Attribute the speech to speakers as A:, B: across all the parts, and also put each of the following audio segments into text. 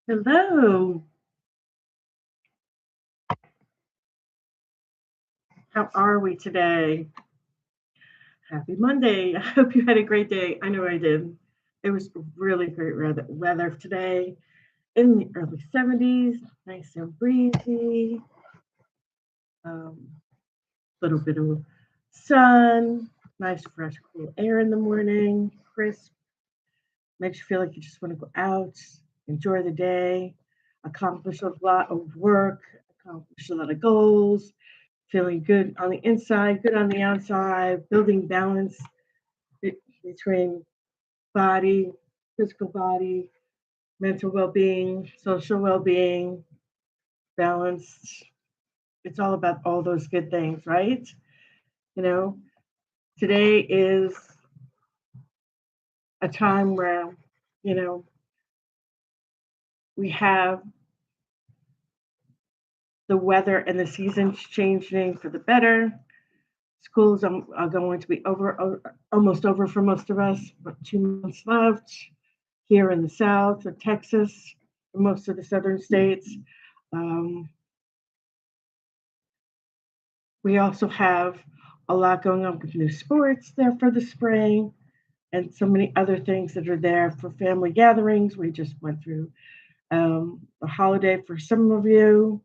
A: Hello. How are we today? Happy Monday. I hope you had a great day. I know I did. It was really great weather today in the early 70s, nice and breezy, little bit of sun, nice fresh cool air in the morning, crisp, makes you feel like you just want to go out, enjoy the day, accomplish a lot of work, accomplish a lot of goals, feeling good on the inside, good on the outside, building balance between body, physical body, mental well being, social well being, balance. It's all about all those good things, right? You know, today is a time where, you know, we have the weather and the seasons changing for the better. Schools are going to be almost over for most of us, but 2 months left here in the South of Texas, most of the southern states. Um, we also have a lot going on with new sports there for the spring and so many other things that are there for family gatherings. We just went through a holiday for some of you,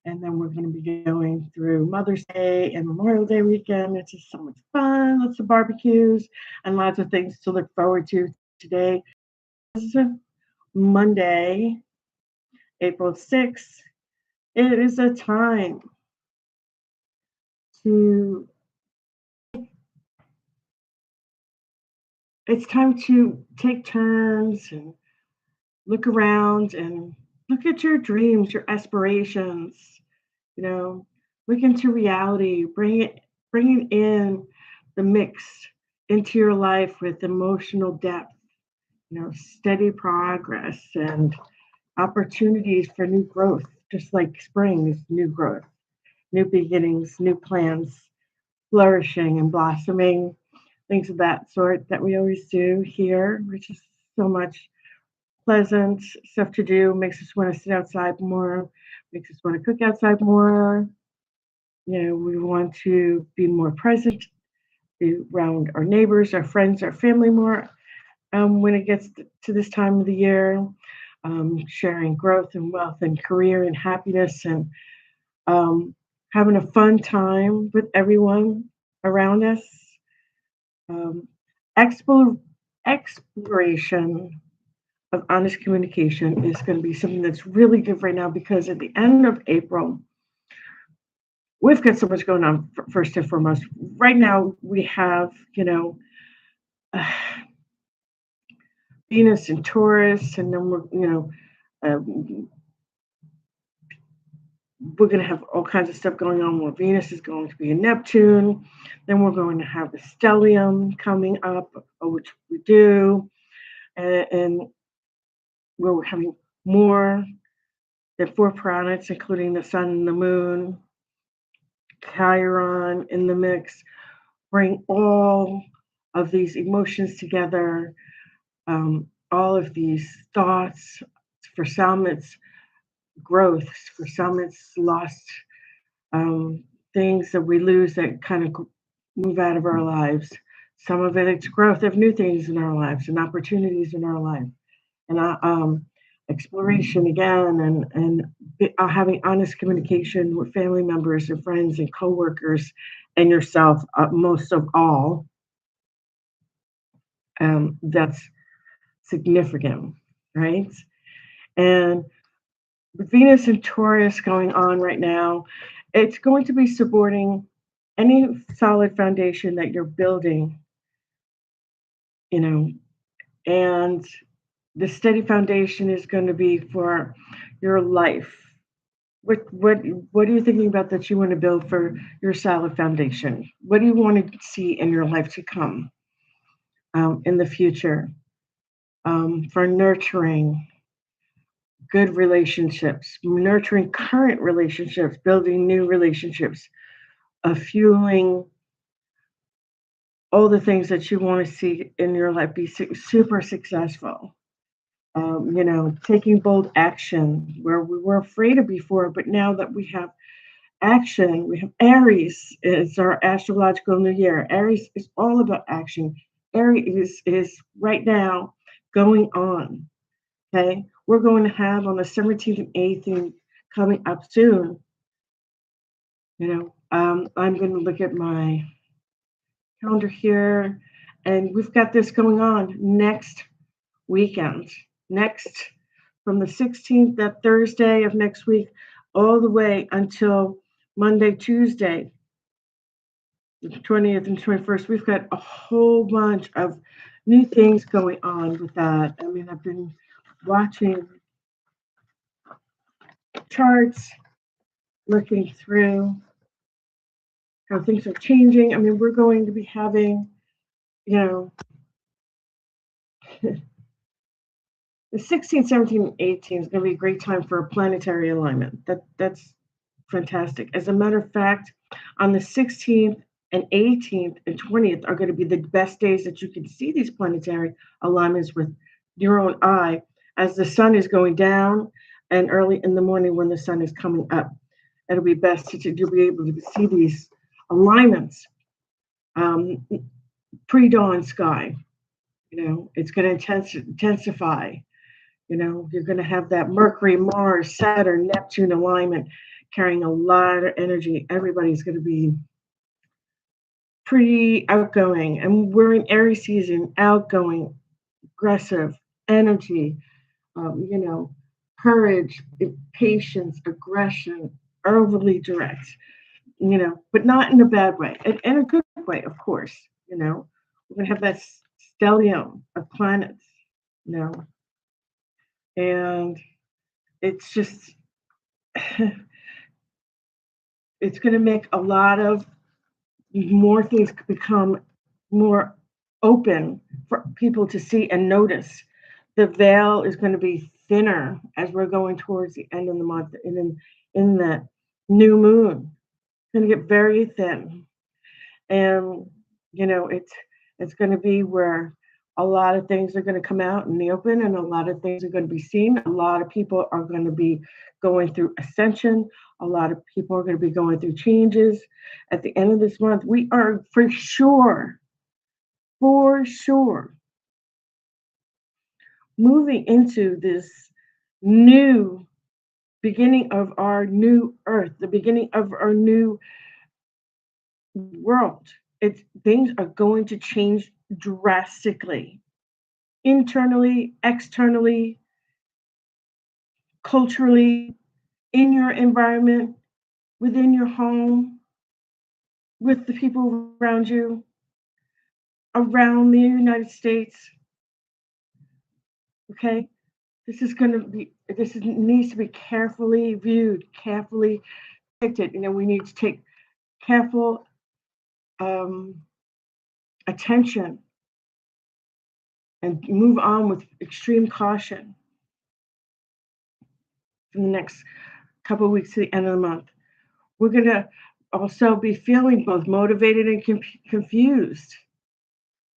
A: and then we're going to be going through Mother's Day and Memorial Day weekend. It's just so much fun, lots of barbecues, and lots of things to look forward to today. This is Monday, April 6th. It is a time to it's time to take turns and look around and look at your dreams, your aspirations, you know, look into reality, bring it in the mix into your life with emotional depth, steady progress and opportunities for new growth, just like spring is new growth, new beginnings, new plans, flourishing and blossoming, things of that sort that we always do here, which is so much pleasant stuff to do, makes us want to sit outside more, makes us want to cook outside more. We want to be more present, be around our neighbors, our friends, our family more when it gets to this time of the year, sharing growth and wealth and career and happiness and having a fun time with everyone around us. Um, Exploration of honest communication is going to be something that's really good right now because at the end of April, we've got so much going on. First and foremost, right now we have, uh, Venus and Taurus, and then uh, we're going to have all kinds of stuff going on where Venus is going to be in Neptune. Then we're going to have the stellium coming up, which we do, and we're having more than four planets, including the sun and the moon, Chiron in the mix, bring all of these emotions together, all of these thoughts. For some, it's growth. For some, it's lost things that we lose that kind of move out of our lives. Some of it's growth of new things in our lives and opportunities in our life. And exploration again and having honest communication with family members and friends and coworkers and yourself most of all. That's significant, right? And with Venus and Taurus going on right now, it's going to be supporting any solid foundation that you're building, you know, and the steady foundation is going to be for your life. What are you thinking about that you want to build for your solid foundation? What do you want to see in your life to come in the future for nurturing, good relationships, nurturing current relationships, building new relationships, fueling all the things that you want to see in your life be super successful. Taking bold action where we were afraid of before, but now that we have action, we have Aries is our astrological new year. Aries is all about action. Aries is right now going on. Okay, we're going to have on the 17th and 18th coming up soon. I'm going to look at my calendar here, and we've got this going on next weekend. Next, from the 16th, that Thursday of next week, all the way until Monday, Tuesday, the 20th and 21st, we've got a whole bunch of new things going on with that. I mean, I've been watching charts, looking through how things are changing. I mean, we're going to be having, you know, the 16th, 17th, and 18th is going to be a great time for a planetary alignment. That's fantastic. As a matter of fact, on the 16th and 18th and 20th are going to be the best days that you can see these planetary alignments with your own eye as the sun is going down and early in the morning when the sun is coming up. It'll be best to you'll be able to see these alignments pre-dawn sky. It's going to intensify. You're going to have that Mercury, Mars, Saturn, Neptune alignment carrying a lot of energy. Everybody's going to be pretty outgoing. And we're in Aries season, outgoing, aggressive, energy, courage, patience, aggression, overly direct, but not in a bad way, in a good way, of course. We're going to have that stellium of planets, and it's just, it's going to make a lot of more things become more open for people to see and notice. The veil is going to be thinner as we're going towards the end of the month, and in that new moon, it's going to get very thin, and it's going to be where a lot of things are going to come out in the open, and a lot of things are going to be seen. A lot of people are going to be going through ascension. A lot of people are going to be going through changes. At the end of this month, we are for sure, moving into this new beginning of our new earth, the beginning of our new world. Things are going to change drastically, internally, externally, culturally, in your environment, within your home, with the people around you, around the United States. Okay, this needs to be carefully viewed, carefully depicted. We need to take careful attention and move on with extreme caution for the next couple of weeks to the end of the month. We're going to also be feeling both motivated and confused.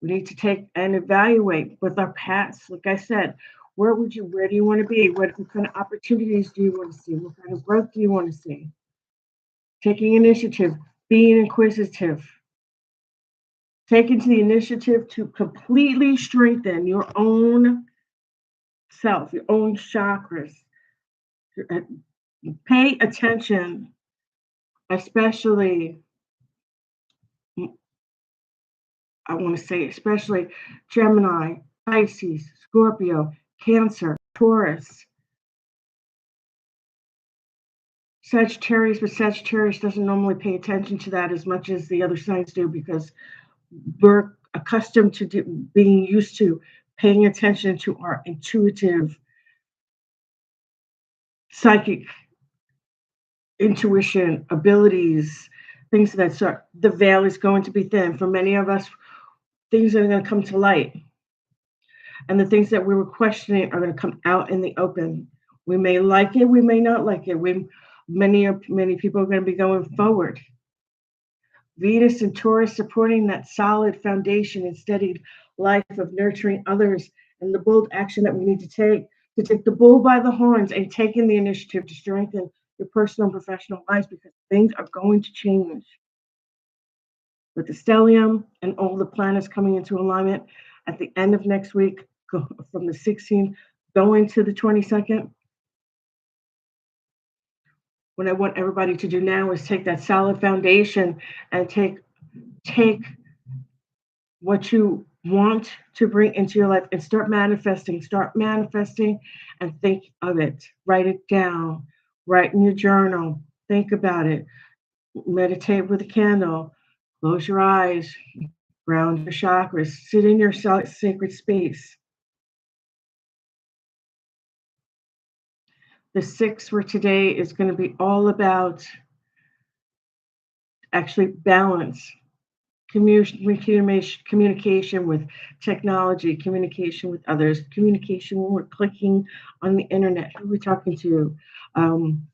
A: We need to take and evaluate with our past. Like I said, where do you want to be? What kind of opportunities do you want to see? What kind of growth do you want to see? Taking initiative, being inquisitive, taking the initiative to completely strengthen your own self, your own chakras. Pay attention, especially, I want to say, especially Gemini, Pisces, Scorpio, Cancer, Taurus, Sagittarius, but Sagittarius doesn't normally pay attention to that as much as the other signs do because we're accustomed to being used to paying attention to our intuitive, psychic intuition, abilities, things of that sort. The veil is going to be thin. For many of us, things are going to come to light. And the things that we were questioning are going to come out in the open. We may like it, we may not like it. Many people are going to be going forward. Venus and Taurus supporting that solid foundation and steadied life of nurturing others and the bold action that we need to take the bull by the horns and taking the initiative to strengthen your personal and professional lives because things are going to change. With the stellium and all the planets coming into alignment at the end of next week, from the 16th going to the 22nd, what I want everybody to do now is take that solid foundation and take what you want to bring into your life and start manifesting and think of it, write it down, write in your journal, think about it, meditate with a candle, close your eyes, ground your chakras, sit in your sacred space. The six for today is going to be all about actually balance, communication with technology, communication with others, communication when we're clicking on the internet, who we're talking to, um,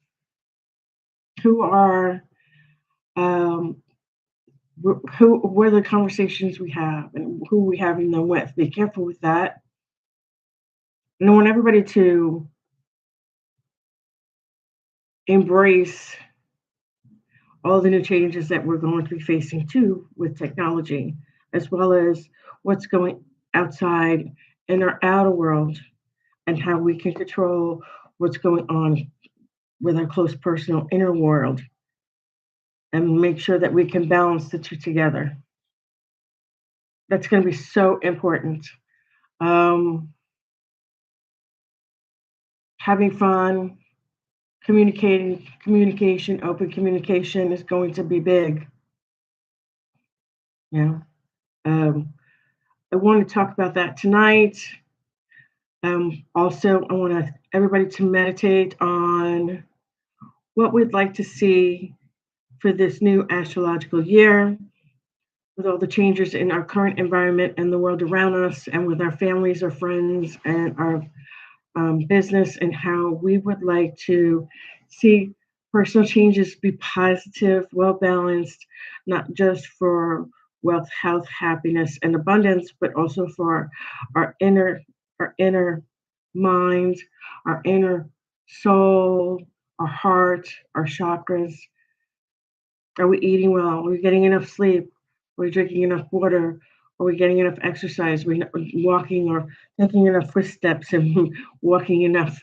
A: who are, um, what are the conversations we have and who we're having them with. Be careful with that. And I want everybody to embrace all the new changes that we're going to be facing too with technology, as well as what's going outside in our outer world and how we can control what's going on with our close personal inner world and make sure that we can balance the two together. That's going to be so important. Um, Having fun, open communication is going to be big. Yeah. Um, I want to talk about that tonight. Also, I want everybody to meditate on what we'd like to see for this new astrological year, with all the changes in our current environment and the world around us, and with our families, our friends, and our business, and how we would like to see personal changes be positive, well balanced, not just for wealth, health, happiness, and abundance, but also for our inner, our inner mind, our inner soul, our heart, our chakras. Are we eating well? Are we getting enough sleep? Are we drinking enough water? Are we getting enough exercise? Are we walking or taking enough footsteps and walking enough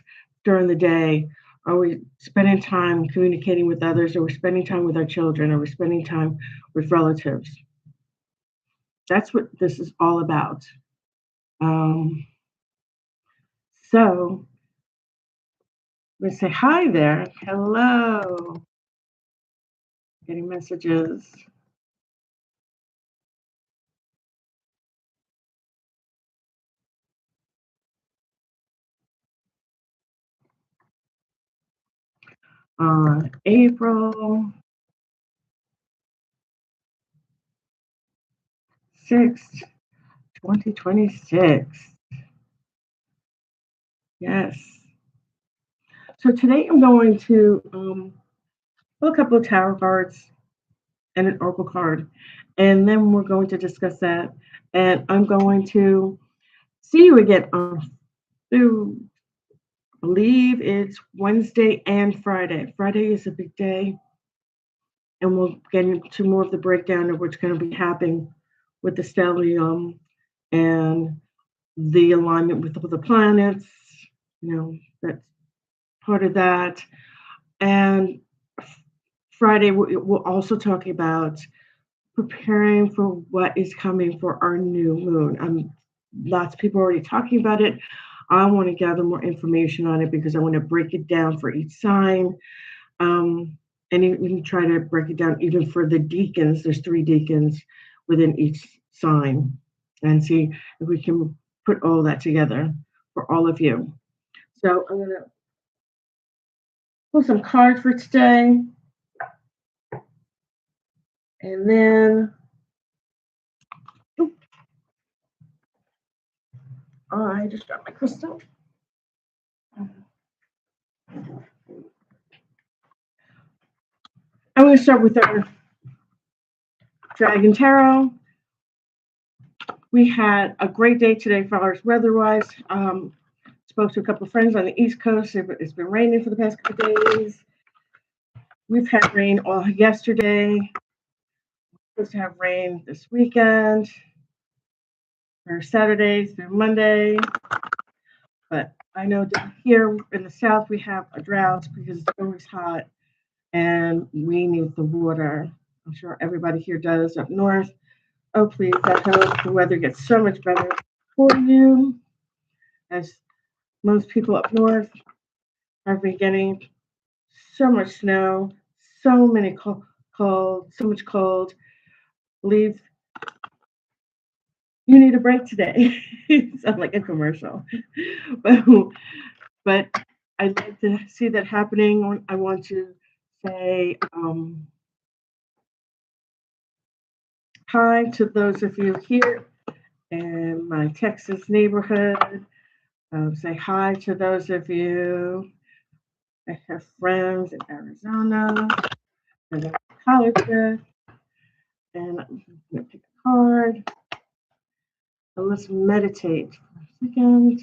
A: during the day? Are we spending time communicating with others? Are we spending time with our children? Are we spending time with relatives? That's what this is all about. Um, so we say hi there. Hello. Getting messages. On April 6th, 2026. Yes. So today I'm going to pull a couple of tarot cards and an oracle card, and then we're going to discuss that. And I'm going to see you again on, through, I believe it's Wednesday and Friday. Friday is a big day, and we'll get into more of the breakdown of what's going to be happening with the stellium and the alignment with all the planets. You know, that's part of that. And Friday, we'll also talk about preparing for what is coming for our new moon. Lots of people are already talking about it. I want to gather more information on it because I want to break it down for each sign. And even try to break it down even for the deacons. There's 3 deacons within each sign, and see if we can put all that together for all of you. So I'm going to pull some cards for today. And then I just got my crystal. I'm going to start with our Dragon Tarot. We had a great day today for ours weather-wise. Spoke to a couple of friends on the East Coast. It's been raining for the past couple of days. We've had rain all yesterday. We're supposed to have rain this weekend, or Saturday through Monday. But I know that here in the South we have a drought because it's always hot and we need the water. I'm sure everybody here does up north. Oh, please, I hope the weather gets so much better for you, as most people up north have been getting so much snow, so many cold, so much cold. Believe you need a break today. Sound like a commercial, but but I'd like to see that happening. I want to say hi to those of you here in my Texas neighborhood. Say hi to those of you. I have friends in Arizona that I college with, and I'm going to pick a card. And let's meditate for a second.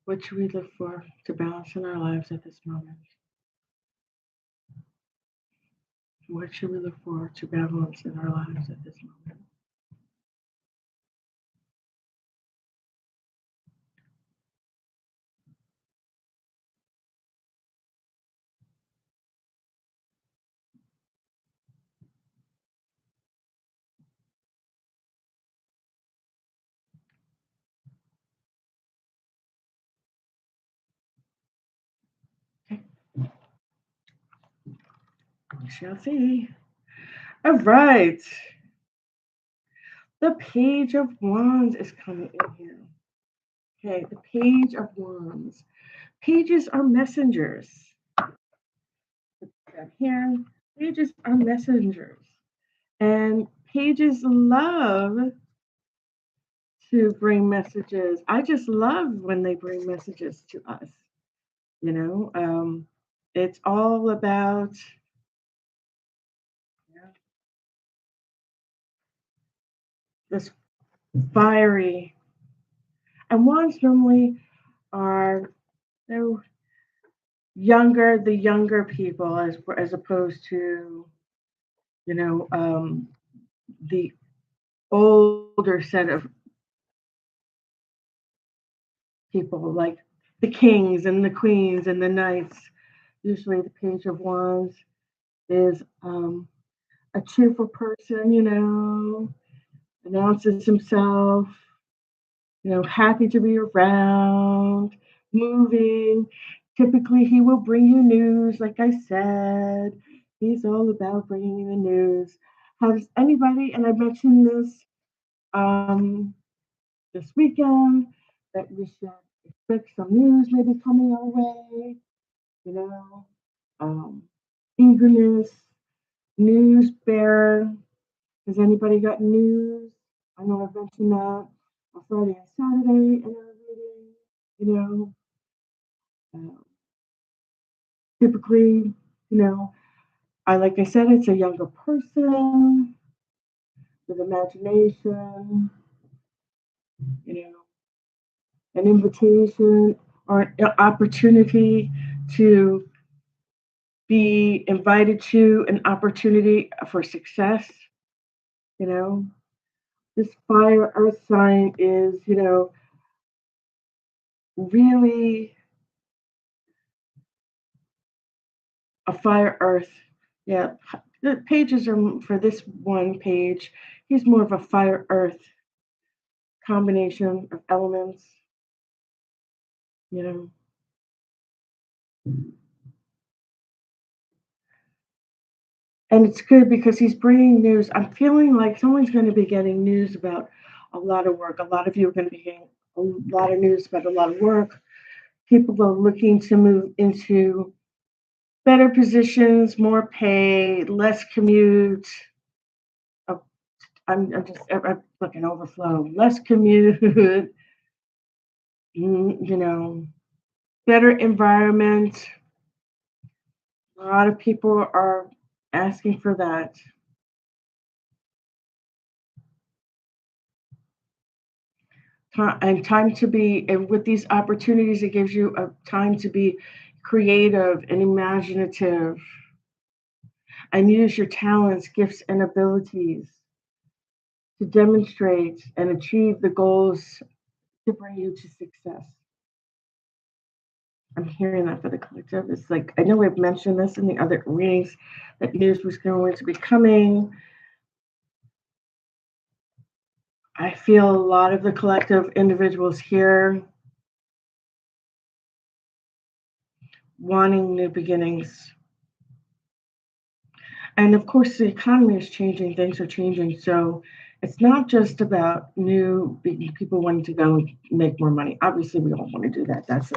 A: What should we look for to balance in our lives at this moment? What should we look for to balance in our lives at this moment? Okay, we shall see. All right. The Page of Wands is coming in here. Okay, the Page of Wands. Pages are messengers. Put that here. Pages are messengers. And pages love to bring messages. I just love when they bring messages to us. You know, it's all about, you know, this fiery. And wands normally are, they're younger, the younger people, as opposed to, you know, the older set of people, like the kings and the queens and the knights. Usually, the Page of Wands is a cheerful person, you know, announces himself, you know, happy to be around, moving. Typically, he will bring you news, like I said. He's all about bringing you the news. Has anybody, and I mentioned this um, this weekend, that we should expect some news maybe coming our way, you know, um, eagerness, news bearer. Has anybody got news? I know I've mentioned that on Friday and Saturday in our reading. You know, uh, typically, you know, like I said, it's a younger person with imagination. You know, an invitation or an opportunity to be invited to an opportunity for success. You know, this fire earth sign is, you know, really a fire earth. Yeah, the pages are for this one page. He's more of a fire earth combination of elements, you know. And it's good because he's bringing news. I'm feeling like someone's going to be getting news about a lot of work. A lot of you are going to be getting a lot of news about a lot of work. People are looking to move into better positions, more pay, less commute. Oh, I'm looking overflow. Less commute, you know, better environment, A lot of people are asking for that. And time to be, and with these opportunities, it gives you a time to be creative and imaginative and use your talents, gifts, and abilities to demonstrate and achieve the goals to bring you to success. I'm hearing that for the collective. It's like, I know we've mentioned this in the other readings that news was going to be coming. I feel a lot of the collective individuals here wanting new beginnings. And of course, the economy is changing, things are changing. So it's not just about people wanting to go and make more money. Obviously, we all want to do that. That's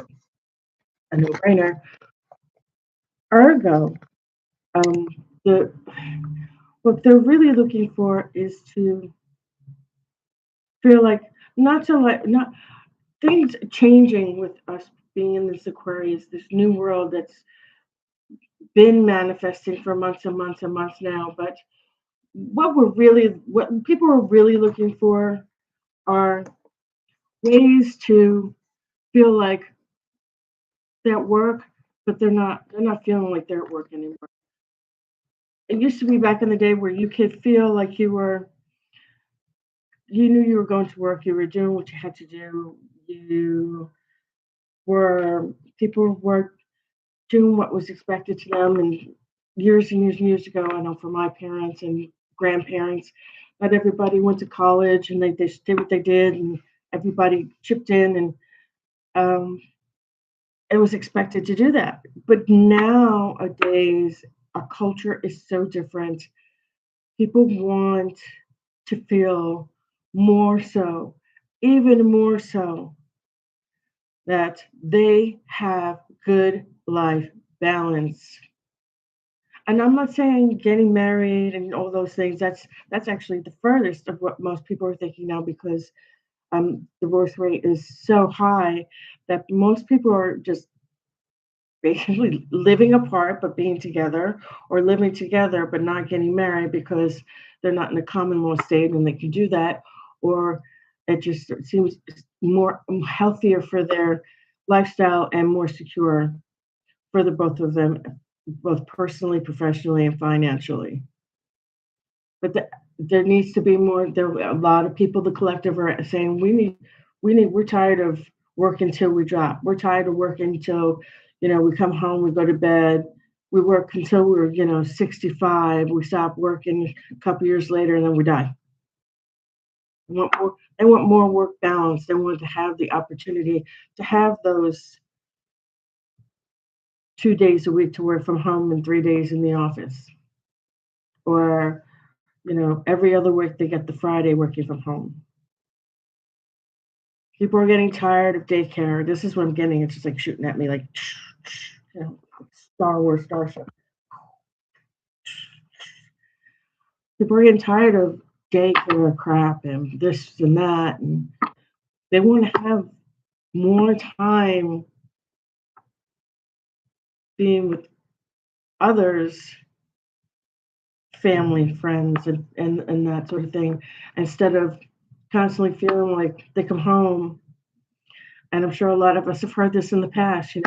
A: a no brainer. Ergo, um, the what they're really looking for is to feel like not to like not things changing with us being in this Aquarius, this new world that's been manifesting for months and months and months now. But what people are really looking for are ways to feel like they're at work, but they're not feeling like they're at work anymore. It used to be back in the day where you could feel like you knew you were going to work, you were doing what you had to do, you were people were doing what was expected to them. And years and years ago, I know for my parents and grandparents, not everybody went to college and they just did what they did and everybody chipped in and um, it was expected to do that. But nowadays, our culture is so different. People want to feel more so, even more so, that they have good life balance. And I'm not saying getting married and all those things. That's actually the furthest of what most people are thinking now because divorce rate is so high that most people are just basically living apart but being together, or living together but not getting married because they're not in a common law state and they can do that, or it just seems more healthier for their lifestyle and more secure for the both of them, both personally, professionally, and financially. But there needs to be more. There a lot of people, the collective, are saying we're tired of working till we drop. We're tired of working until we come home, we go to bed, we work until we're 65. We stop working a couple years later, and then we die. They want more work balance. They want to have the opportunity to have those 2 days a week to work from home and 3 days in the office, or every other week they get the Friday working from home. People are getting tired of daycare. This is what I'm getting. It's just like shooting at me like Star Wars Starship. People are getting tired of daycare crap and this and that, and they want to have more time being with others, family, friends, and that sort of thing, instead of constantly feeling like they come home. And I'm sure a lot of us have heard this in the past.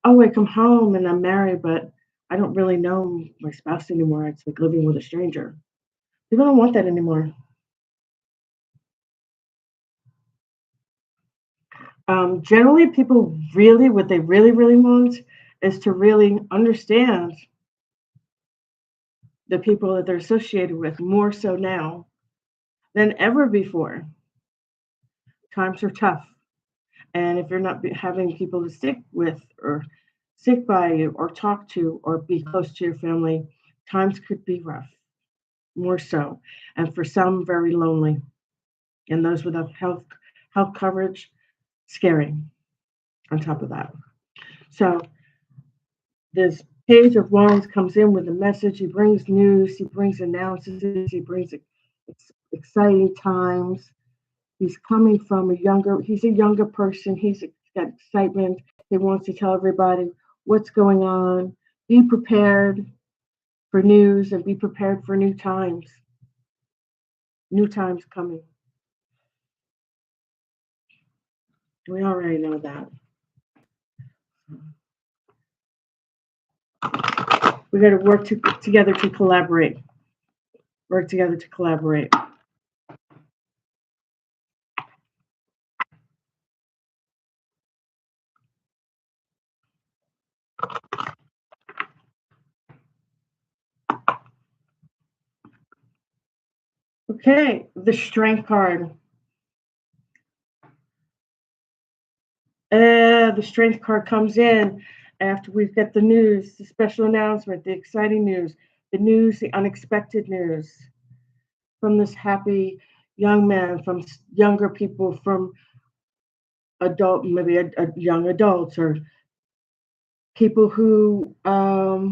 A: Oh, I come home and I'm married, but I don't really know my spouse anymore. It's like living with a stranger. People don't want that anymore. Generally, people really, what they really, really want is to really understand the people that they're associated with more so now than ever before. Times are tough. And if you're not having people to stick with or stick by you or talk to or be close to your family, times could be rough, more so. And for some, very lonely. And those without health coverage, scary on top of that. So this Page of Wands comes in with a message. He brings news, he brings announcements, he brings exciting times. He's a younger, person. He's a younger person. He's got excitement. He wants to tell everybody what's going on. Be prepared for news and be prepared for new times. New times coming. We already know that. We got to work together to collaborate. Work together to collaborate. Okay, the strength card. The strength card comes in after we've got the news, the special announcement, the exciting news, the unexpected news from this happy young man, from younger people, from maybe young adults, or people who, a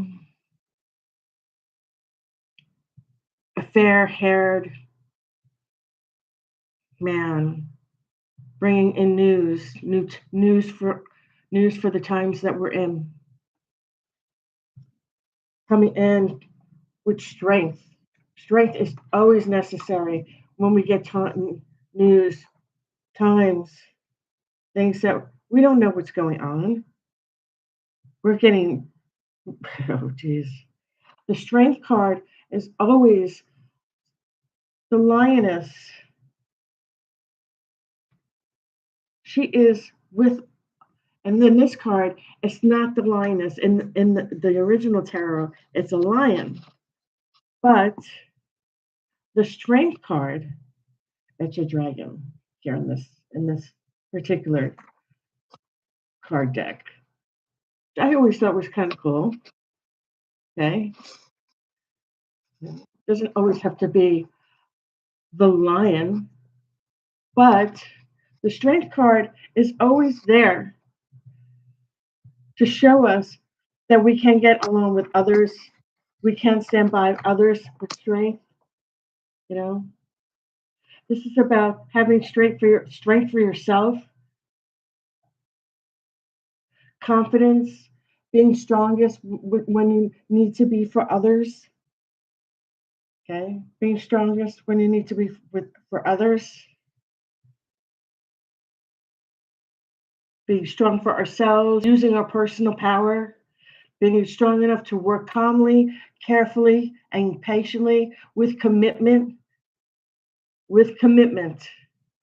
A: fair-haired man, bringing in news for the times that we're in, coming in with strength. Strength is always necessary when we get news, times, things that we don't know what's going on. We're getting, oh geez. The strength card is always the lioness. She is with, and then this card, it's not the lioness. In the original tarot, it's a lion. But the strength card, it's a dragon here in this particular card deck. I always thought was kind of cool. Okay. Doesn't always have to be the lion, but the strength card is always there to show us that we can get along with others. We can stand by others with strength. You know, this is about having strength for yourself, confidence, being strongest when you need to be for others. Okay, being strongest when you need to be for others. Being strong for ourselves, using our personal power, being strong enough to work calmly, carefully, and patiently with commitment,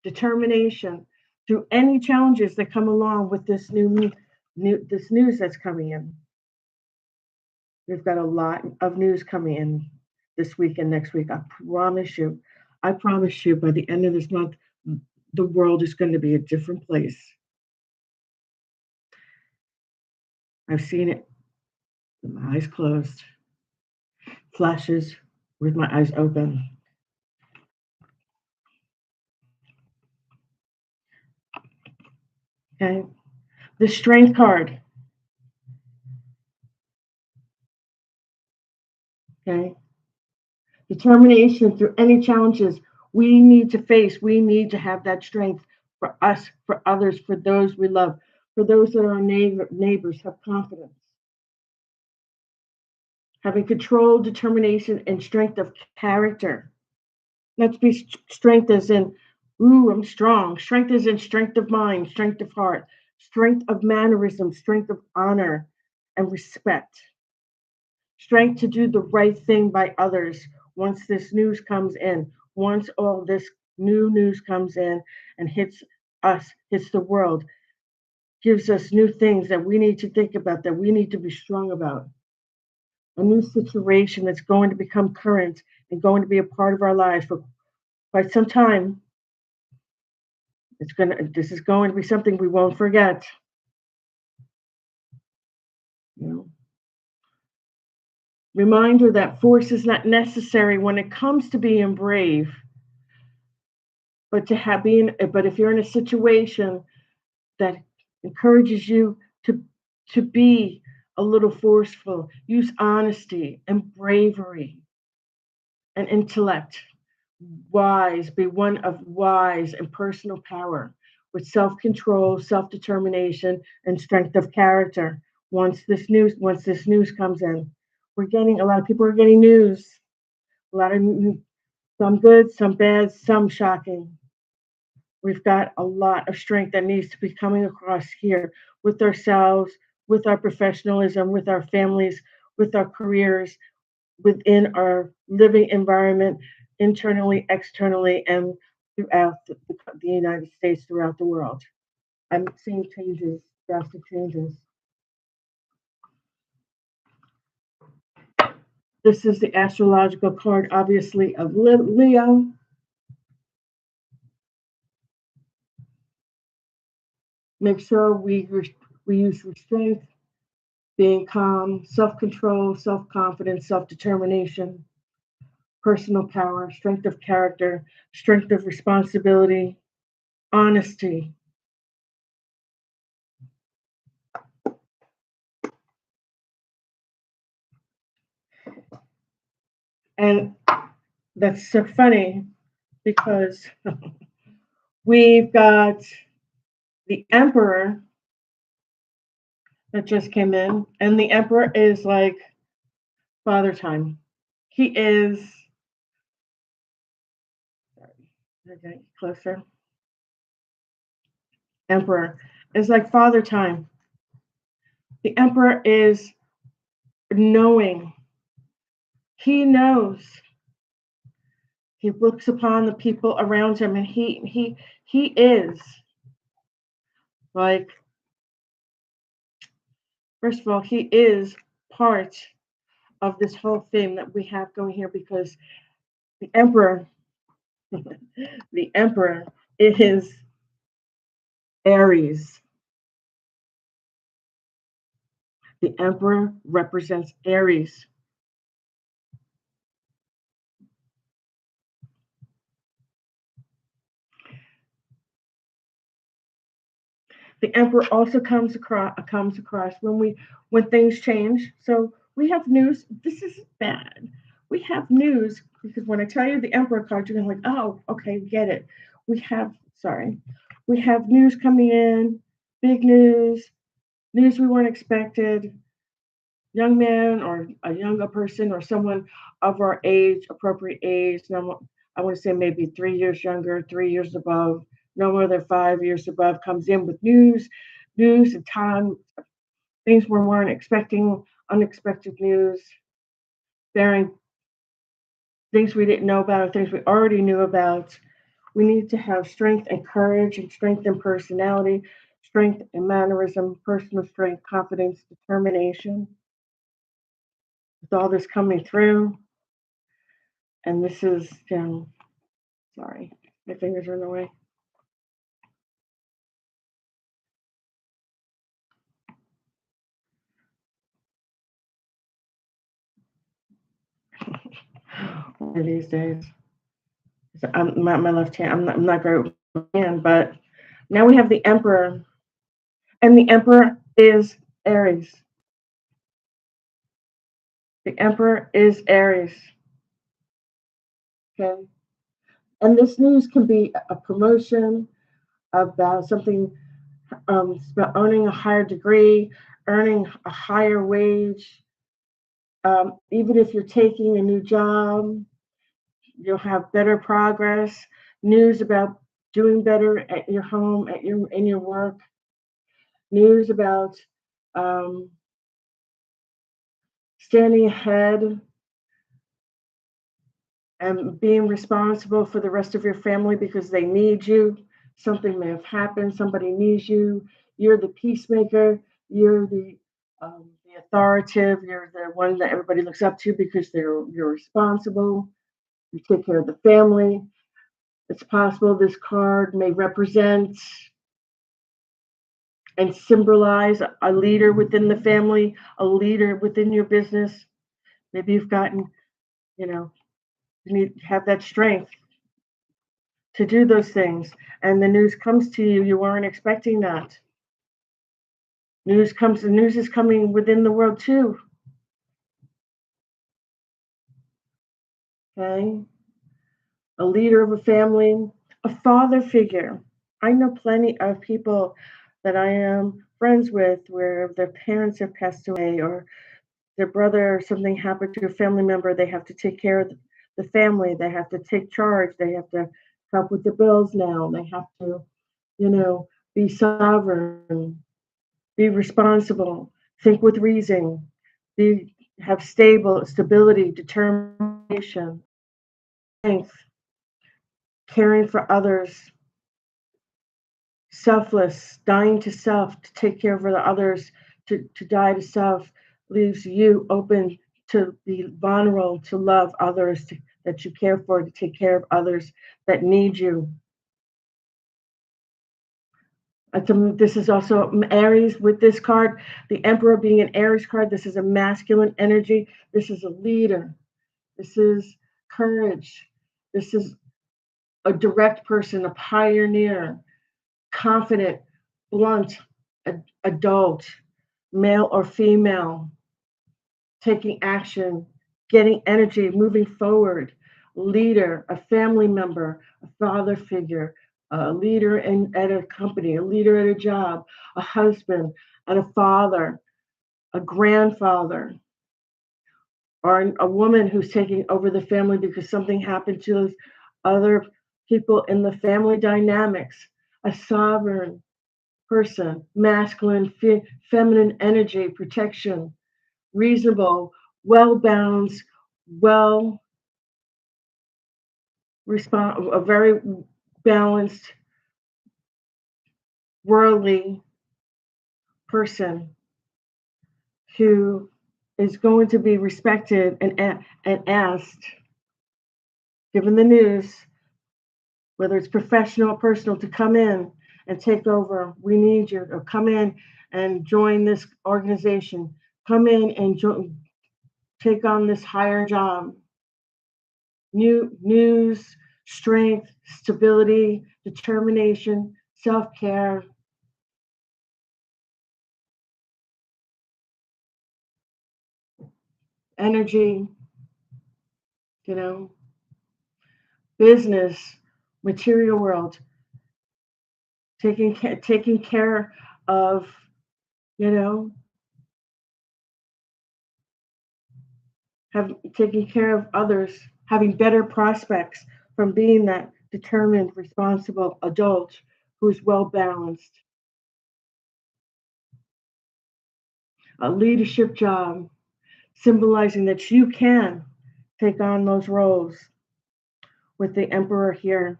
A: determination through any challenges that come along with this this news that's coming in. We've got a lot of news coming in this week and next week. I promise you. I promise you by the end of this month, the world is going to be a different place. I've seen it with my eyes closed, flashes with my eyes open. Okay. The strength card. Okay. Determination through any challenges we need to face. We need to have that strength for us, for others, for those we love, for those that are our neighbors. Have confidence. Having control, determination, and strength of character. Let's be strength as in, ooh, I'm strong. Strength as in strength of mind, strength of heart, strength of mannerism, strength of honor and respect. Strength to do the right thing by others once this news comes in, once all this new news comes in and hits us, hits the world, gives us new things that we need to think about, that we need to be strong about. A new situation that's going to become current and going to be a part of our lives for quite some time. This is going to be something we won't forget. You know? Reminder that force is not necessary when it comes to being brave, but if you're in a situation that encourages you to be a little forceful, use honesty and bravery and intellect. Be one of wise and personal power with self control, self determination, and strength of character. Once this news comes in, we're getting a lot of people are getting news. A lot of some good, some bad, some shocking. We've got a lot of strength that needs to be coming across here with ourselves, with our professionalism, with our families, with our careers, within our living environment, internally, externally, and throughout the United States, throughout the world. I'm seeing changes, drastic changes. This is the astrological card, obviously, of Leo. Make sure we use restraint, being calm, self control, self confidence, self determination, personal power, strength of character, strength of responsibility, honesty. And that's so funny because we've got the emperor that just came in, and the emperor is like father time. He is, okay, closer. Emperor is like father time. The emperor is knowing. He knows. He looks upon the people around him, and he is like, first of all, he is part of this whole thing that we have going here because the emperor, the emperor is Aries. The emperor represents Aries. The emperor also comes across when things change. So we have news. This is bad. We have news because when I tell you the emperor card, you're gonna like, oh, okay, get it. We have sorry, we have news coming in, big news we weren't expected. Young man or a younger person or someone of our age, appropriate age. Now, I want to say maybe 3 years younger, 3 years above, no more than 5 years above, comes in with news and time, things we weren't expecting, unexpected news, bearing things we didn't know about or things we already knew about. We need to have strength and courage and strength and personality, strength and mannerism, personal strength, confidence, determination. With all this coming through, and this is, sorry, my fingers are in the way. One of these days. So my left hand, I'm not great with my hand, but now we have the Emperor, and the Emperor is Aries. The Emperor is Aries. Okay. And this news can be a promotion, about something, about earning a higher degree, earning a higher wage. Even if you're taking a new job, you'll have better progress, news about doing better at your home, at your in your work, news about um, standing ahead and being responsible for the rest of your family because they need you. Something may have happened. Somebody needs you. You're the peacemaker. You're the authoritative. You're the one that everybody looks up to because you're responsible. You take care of the family. It's possible this card may represent and symbolize a leader within the family, a leader within your business. Maybe you've gotten, you know, you need to have that strength to do those things. And the news comes to you, you weren't expecting that. The news is coming within the world too. Okay. A leader of a family, a father figure. I know plenty of people that I am friends with, where their parents have passed away, or their brother, or something happened to a family member, they have to take care of the family, they have to take charge, they have to help with the bills now, they have to, be sovereign, be responsible, think with reason, have stability, determination, strength, caring for others, selfless, dying to self, to take care of the others, to die to self, leaves you open to be vulnerable, to love others that you care for, to take care of others that need you. This is also Aries with this card, the Emperor being an Aries card. This is a masculine energy. This is a leader. This is courage. This is a direct person, a pioneer, confident, blunt, adult, male or female, taking action, getting energy, moving forward, leader, a family member, a father figure, a leader at a company, a leader at a job, a husband, and a father, a grandfather, or a woman who's taking over the family because something happened to those other people in the family dynamics, a sovereign person, masculine, feminine energy, protection, reasonable, well balanced, well a very balanced, worldly person who is going to be respected and asked, given the news, whether it's professional or personal, to come in and take over. We need you, or come in and join this organization. Come in and take on this higher job. New news, strength, stability, determination, self-care, energy, you know, business, material world, taking care of, you know, taking care of others, having better prospects from being that determined, responsible adult who's well balanced. A leadership job, symbolizing that you can take on those roles with the emperor here,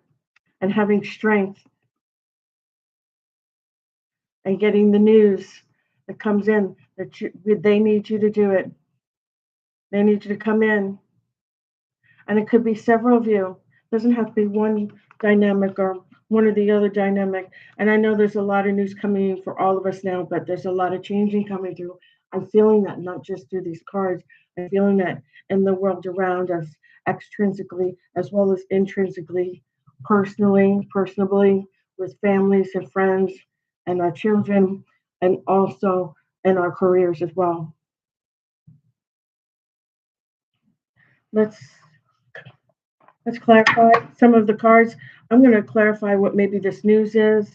A: and having strength and getting the news that comes in that they need you to do it. They need you to come in. And it could be several of you. It doesn't have to be one dynamic or one or the other dynamic. And I know there's a lot of news coming in for all of us now, but there's a lot of changing coming through. I'm feeling that not just through these cards. I'm feeling that in the world around us, extrinsically as well as intrinsically, personally, with families and friends and our children, and also in our careers as well. Let's let's clarify some of the cards. I'm going to clarify what maybe this news is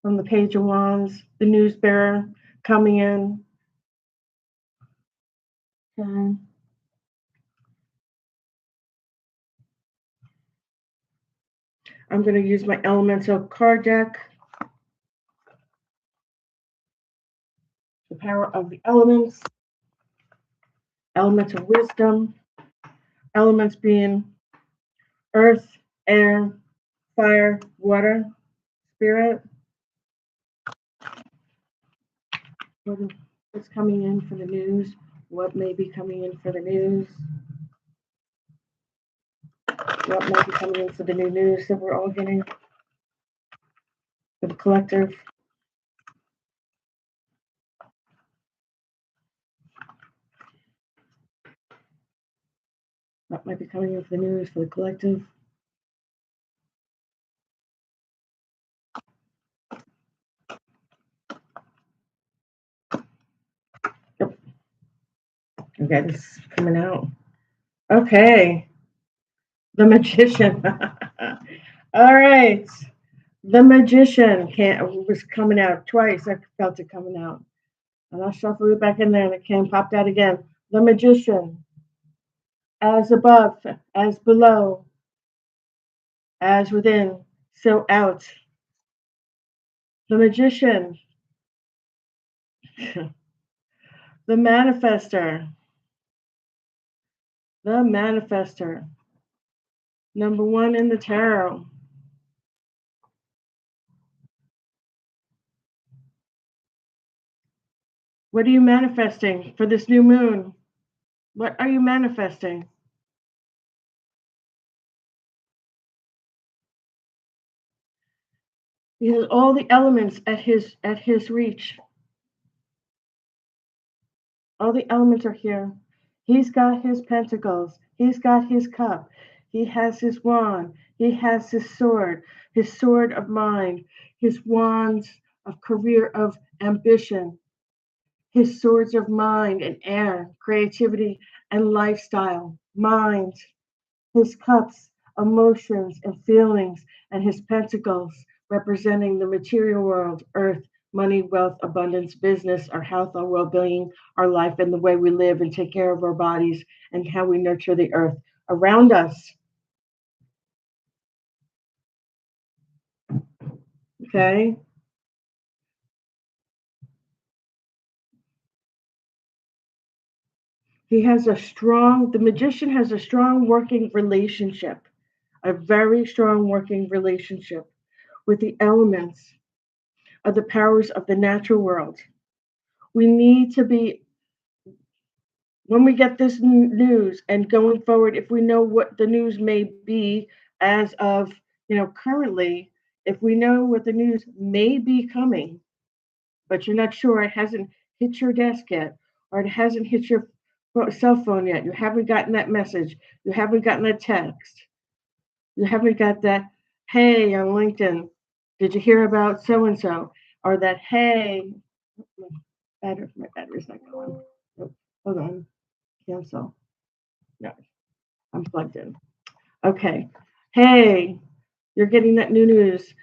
A: from the Page of Wands, the news bearer coming in. Okay. I'm going to use my elemental card deck. The power of the elements, elemental wisdom, elements being earth, air, fire, water, spirit. What's coming in for the news? What may be coming in for the news? What might be coming in for the new news that we're all getting? For the collective. What might be coming in for the news for the collective? Yep. Okay, this is coming out. Okay. The Magician. All right. The magician was coming out twice. I felt it coming out. And I shuffled it back in there and it came, popped out again. The magician, as above, as below, as within, so out. The magician, the manifester, the manifester. Number one in the tarot. What are you manifesting for this new moon? What are you manifesting? He has all the elements at his reach. All the elements are here. He's got his pentacles. He's got his cup. He has his wand. He has his sword of mind, his wands of career of ambition, his swords of mind and air, creativity and lifestyle, mind, his cups, emotions and feelings, and his pentacles representing the material world, earth, money, wealth, abundance, business, our health, our well being, our life, and the way we live and take care of our bodies and how we nurture the earth around us. Okay? The magician has a strong working relationship, a very strong working relationship with the elements of the powers of the natural world. We need to be, when we get this news and going forward, if we know what the news may be as of, currently, if we know what the news may be coming, but you're not sure, it hasn't hit your desk yet, or it hasn't hit your cell phone yet, you haven't gotten that message, you haven't gotten that text, you haven't got that, hey, on LinkedIn, did you hear about so and so? Or that, hey, my battery's not going. Oh, hold on. Cancel. No, I'm plugged in. Okay. Hey, you're getting that new news.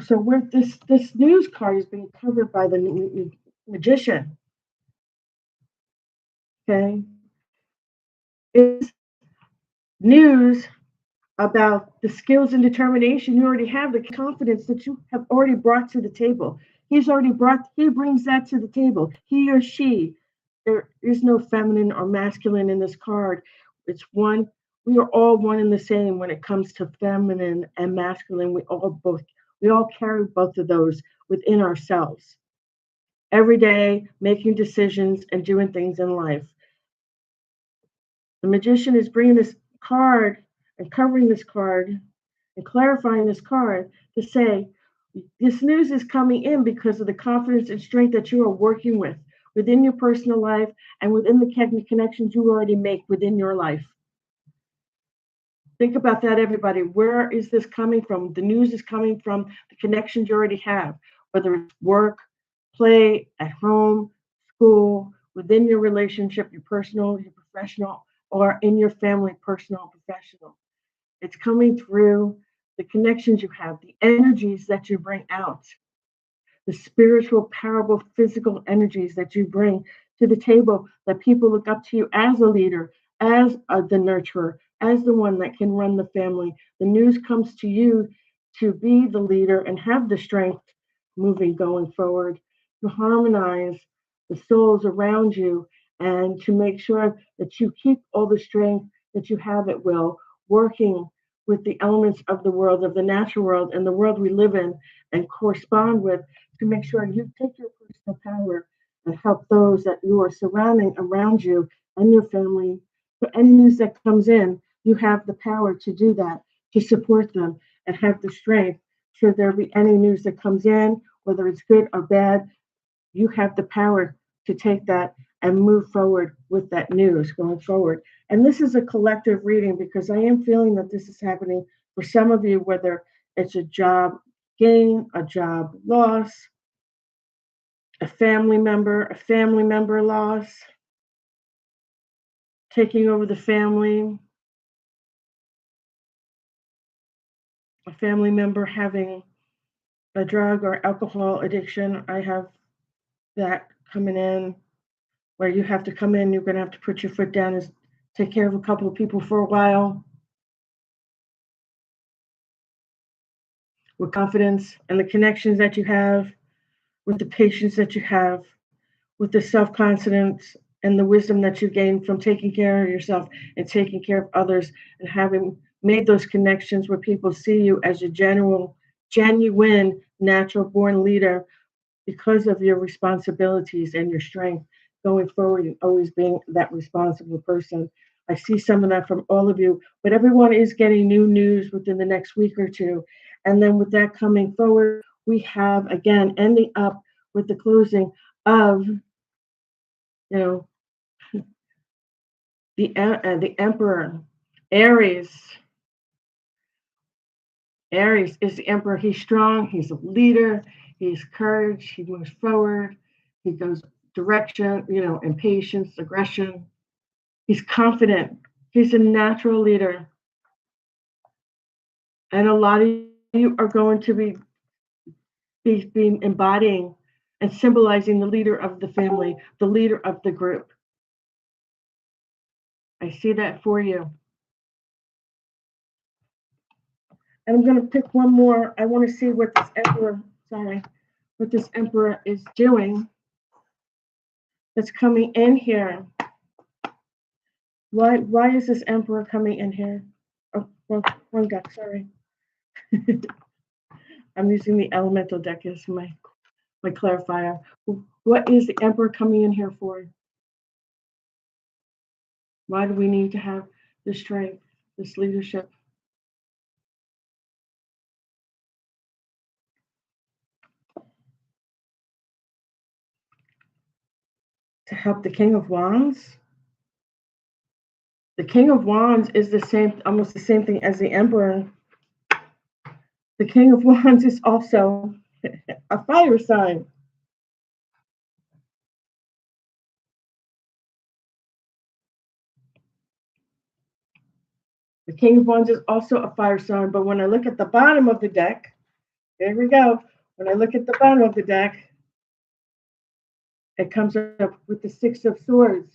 A: So where this news card is being covered by the magician. Okay, it's news about the skills and determination you already have, the confidence that you have already brought to the table. He brings that to the table. He or she. There is no feminine or masculine in this card. It's one. We are all one and the same when it comes to feminine and masculine. We all carry both of those within ourselves every day, making decisions and doing things in life. The magician is bringing this card and covering this card and clarifying this card to say this news is coming in because of the confidence and strength that you are working with within your personal life and within the connections you already make within your life. Think about that, everybody. Where is this coming from? The news is coming from the connections you already have, whether it's work, play, at home, school, within your relationship, your personal, your professional, or in your family, personal, professional. It's coming through the connections you have, the energies that you bring out, the spiritual, powerful, physical energies that you bring to the table, that people look up to you as a leader, as the nurturer, as the one that can run the family. The news comes to you to be the leader and have the strength going forward, to harmonize the souls around you and to make sure that you keep all the strength that you have at will, working with the elements of the world, of the natural world, and the world we live in and correspond with, to make sure you take your personal power and help those that you are surrounding around you and your family. So any news that comes in, you have the power to do that, to support them and have the strength. Should there be any news that comes in, whether it's good or bad, you have the power to take that and move forward with that news going forward. And this is a collective reading because I am feeling that this is happening for some of you, whether it's a job gain, a job loss, a family member loss, taking over the family, a family member having a drug or alcohol addiction. I have that coming in where you have to come in, you're going to have to put your foot down and take care of a couple of people for a while with confidence and the connections that you have, with the patience that you have, with the self confidence and the wisdom that you gain from taking care of yourself and taking care of others and having made those connections where people see you as a genuine, natural born leader because of your responsibilities and your strength going forward and always being that responsible person. I see some of that from all of you, but everyone is getting new news within the next week or two. And then with that coming forward, we have again ending up with the closing of, you know, the Emperor. Aries. Aries is the Emperor. He's strong. He's a leader. He's courage. He moves forward. He goes direction, impatience, aggression. He's confident. He's a natural leader. And a lot of you are going to be embodying and symbolizing the leader of the family, the leader of the group. I see that for you. And I'm going to pick one more. I want to see what this emperor is doing. That's coming in here. Why is this emperor coming in here? Oh, wrong deck, sorry. I'm using the elemental deck as my clarifier. What is the emperor coming in here for? Why do we need to have this strength, this leadership? To help the King of Wands? The King of Wands is almost the same thing as the Emperor. The King of Wands is also a fire sign. The King of Wands is also a fire sign, but when I look at the bottom of the deck, there we go. When I look at the bottom of the deck, it comes up with the Six of Swords,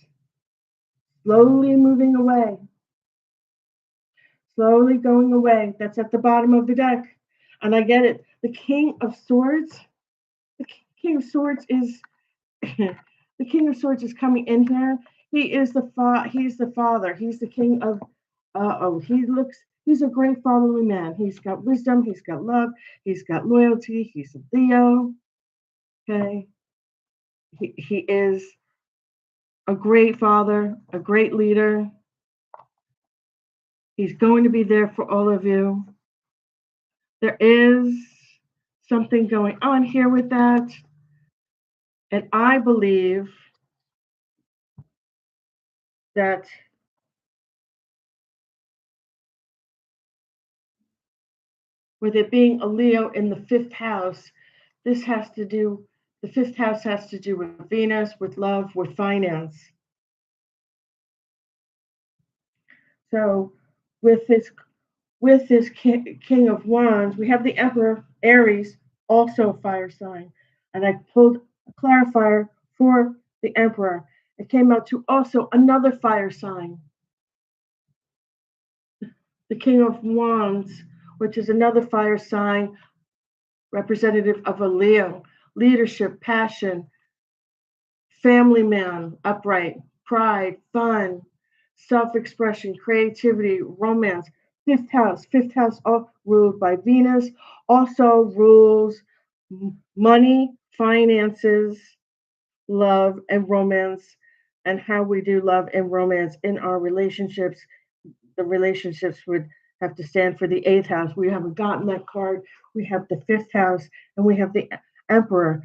A: slowly moving away, slowly going away. That's at the bottom of the deck. And I get it. The King of Swords, the King of Swords is the King of Swords is coming in here. He's the father. He's the king of he's a great fatherly man. He's got wisdom, he's got love, he's got loyalty, he's a Leo. Okay. He is a great father, a great leader. He's going to be there for all of you. There is something going on here with that. And I believe that with it being a Leo in the fifth house, the fifth house has to do with Venus, with love, with finance. So with this King of Wands, we have the Emperor, Aries, also fire sign. And I pulled a clarifier for the Emperor. It came out to also another fire sign. The King of Wands, which is another fire sign, representative of a Leo, leadership, passion, family man, upright, pride, fun, self-expression, creativity, romance. Fifth house all ruled by Venus, also rules money, finances, love, and romance, and how we do love and romance in our relationships. The relationships would have to stand for the eighth house. We haven't gotten that card. We have the fifth house, and we have the Emperor.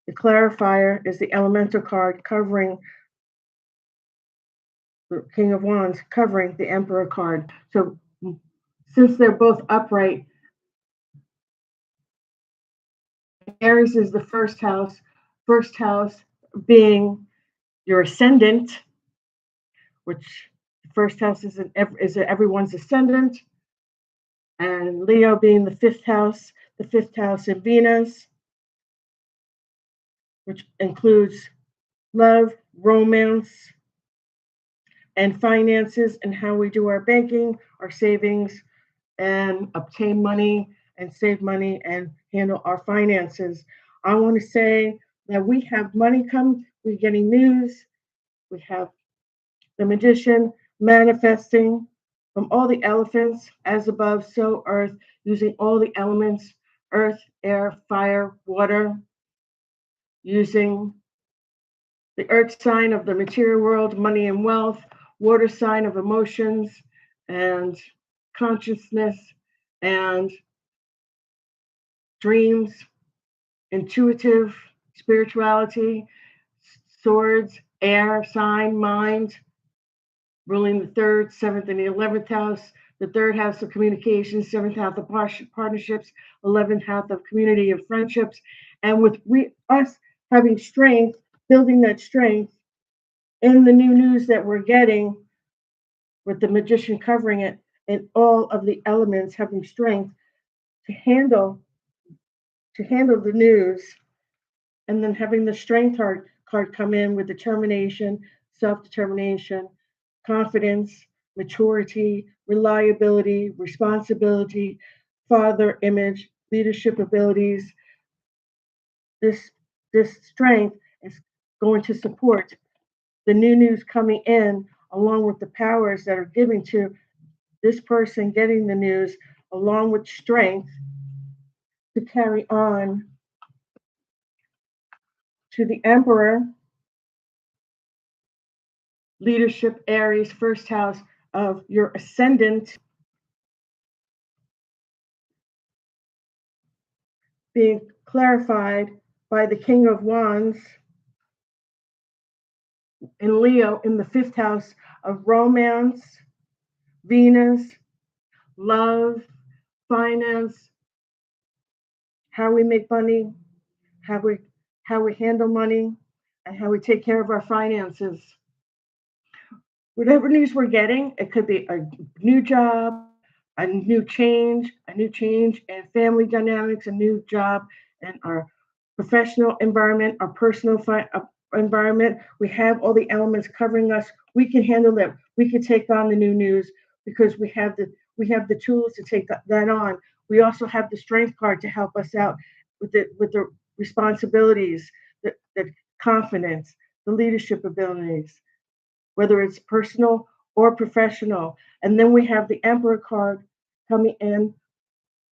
A: The clarifier is the elemental card covering the King of Wands, covering the Emperor card. So since they're both upright, Aries is the first house being your ascendant, which the first house is everyone's ascendant, and Leo being the fifth house. the fifth house in Venus, which includes love, romance, and finances, and how we do our banking, our savings, and obtain money and save money and handle our finances. I want to say that we have money come, we're getting news, we have the magician manifesting from all the elephants, as above, so earth, using all the elements earth, air, fire, water, using the earth sign of the material world, money and wealth, water sign of emotions and consciousness and dreams, intuitive spirituality, swords, air sign, mind, ruling the third, seventh, and the 11th house. The third house of communication, seventh house of partnerships, 11th house of community and friendships. And with us having strength, building that strength in the new news that we're getting, with the magician covering it, and all of the elements having strength to handle the news, and then having the strength card come in with determination, self-determination, confidence, maturity, reliability, responsibility, father image, leadership abilities. This strength is going to support the new news coming in, along with the powers that are given to this person getting the news, along with strength to carry on to the emperor, leadership, Aries, first house of your ascendant, being clarified by the King of Wands in Leo in the fifth house of romance, Venus, love, finance, how we make money, how we handle money, and how we take care of our finances. Whatever news we're getting, it could be a new job, a new change in family dynamics, a new job in our professional environment, our personal environment. We have all the elements covering us. We can handle it. We can take on the new news because we have the tools to take that on. We also have the strength card to help us out with the responsibilities, the confidence, the leadership abilities, whether it's personal or professional. And then we have the Emperor card coming in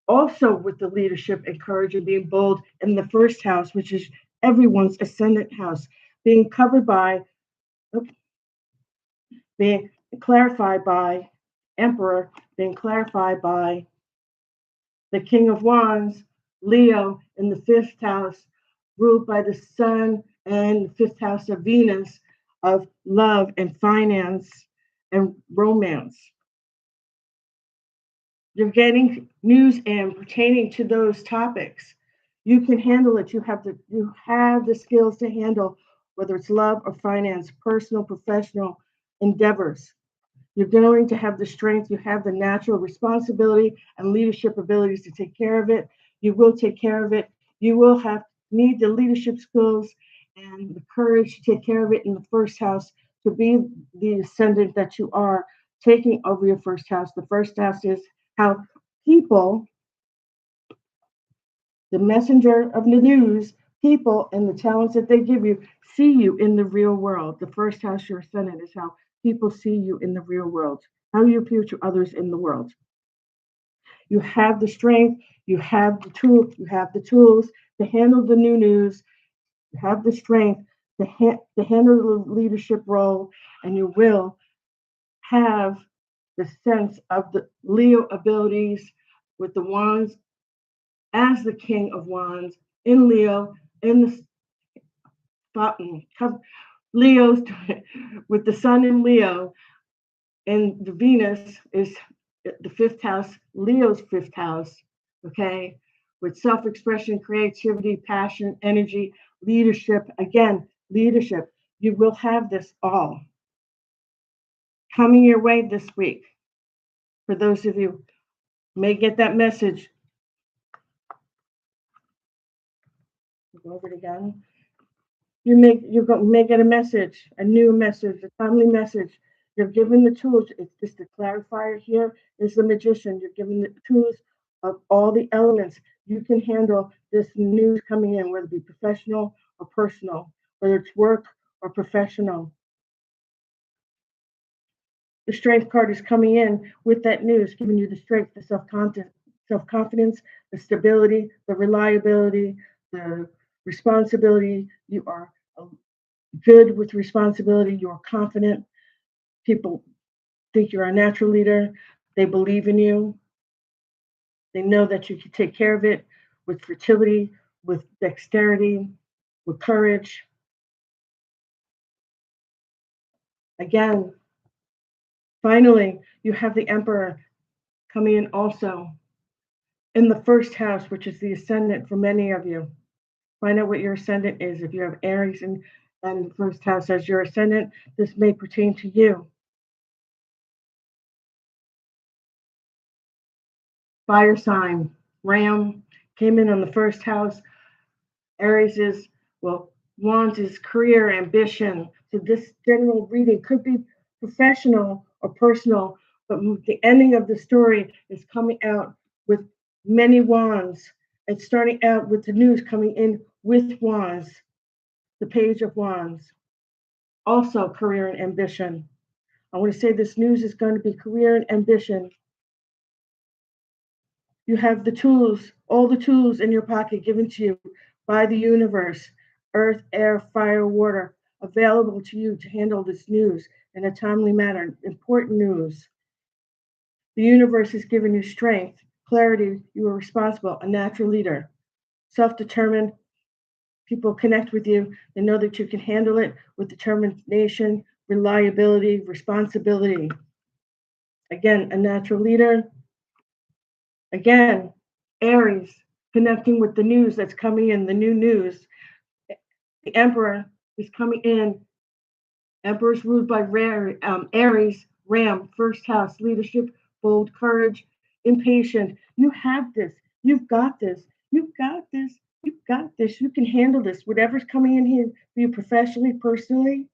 A: also with the leadership and courage and being bold in the first house, which is everyone's ascendant house, being covered by, being clarified by Emperor, being clarified by the King of Wands, Leo in the fifth house, ruled by the Sun and the fifth house of Venus, of love and finance and romance. You're getting news in pertaining to those topics. You can handle it. You have the skills to handle whether it's love or finance, personal, professional endeavors. You're going to have the strength. You have the natural responsibility and leadership abilities to take care of it. You will take care of it. You will need the leadership skills and the courage to take care of it in the first house, to be the ascendant that you are, taking over your first house. The first house is how people, the messenger of the news, people and the talents that they give you, see you in the real world. The first house you're ascendant is how people see you in the real world, how you appear to others in the world. You have the strength, you have the tools to handle the new news, you have the strength to handle the leadership role, and you will have the sense of the Leo abilities with the wands as the King of Wands in Leo, in the Leo's with the Sun in Leo, and the Venus is the fifth house, Leo's fifth house, okay, with self-expression, creativity, passion, energy, leadership. Again, leadership. You will have this all coming your way this week. For those of you who may get that message, go over it again. You're going to get a message, a new message, a timely message. You're given the tools. It's just the clarifier here is the magician. You're given the tools of all the elements. You can handle this news coming in, whether it be professional or personal, whether it's work or professional. The strength card is coming in with that news, giving you the strength, the self confidence, the stability, the reliability, the responsibility. You are good with responsibility. You are confident. People think you're a natural leader. They believe in you. They know that you can take care of it with fertility, with dexterity, with courage. Again, finally, you have the Emperor coming in also in the first house, which is the ascendant for many of you. Find out what your ascendant is. If you have Aries and the first house as your ascendant, this may pertain to you. Fire sign, Ram, came in on the first house. Aries is, well, Wands is career, ambition. So this general reading could be professional or personal, but the ending of the story is coming out with many wands. It's starting out with the news coming in with wands, the page of wands. Also, career and ambition. I want to say this news is going to be career and ambition. You have the tools, all the tools in your pocket given to you by the universe, earth, air, fire, water, available to you to handle this news in a timely manner, important news. The universe has given you strength, clarity, you are responsible, a natural leader, self determined. People connect with you, they know that you can handle it with determination, reliability, responsibility. Again, a natural leader. Again, Aries, connecting with the news that's coming in, the new news. The Emperor is coming in. Emperor's ruled by Aries, Ram, first house, leadership, bold, courage, impatient. You have this. You've got this. You've got this. You've got this. You can handle this. Whatever's coming in here for you professionally, personally,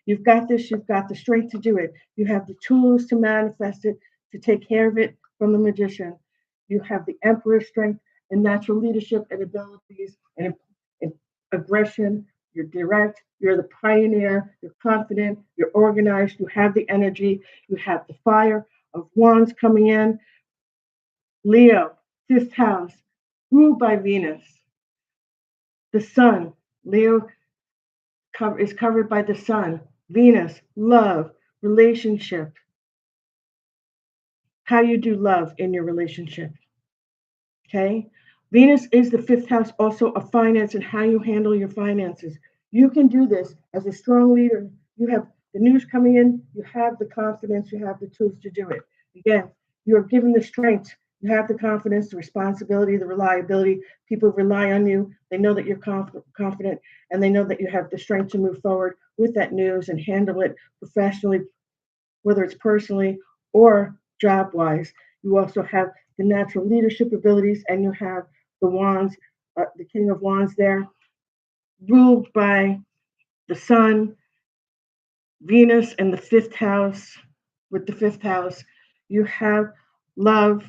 A: you've got this. You've got the strength to do it. You have the tools to manifest it, to take care of it from the magician. You have the Emperor's strength and natural leadership and abilities and aggression. You're direct, you're the pioneer, you're confident, you're organized, you have the energy, you have the fire of wands coming in. Leo, fifth house, ruled by Venus. The sun, Leo is covered by the sun. Venus, love, relationship, how you do love in your relationship. Okay? Venus is the fifth house, also of finance and how you handle your finances. You can do this as a strong leader. You have the news coming in, you have the confidence, you have the tools to do it. Again, you are given the strength, you have the confidence, the responsibility, the reliability. People rely on you. They know that you're confident and they know that you have the strength to move forward with that news and handle it professionally, whether it's personally or job wise. You also have the natural leadership abilities and you have the wands, the king of wands there, ruled by the sun, Venus, and the fifth house. With the fifth house, you have love,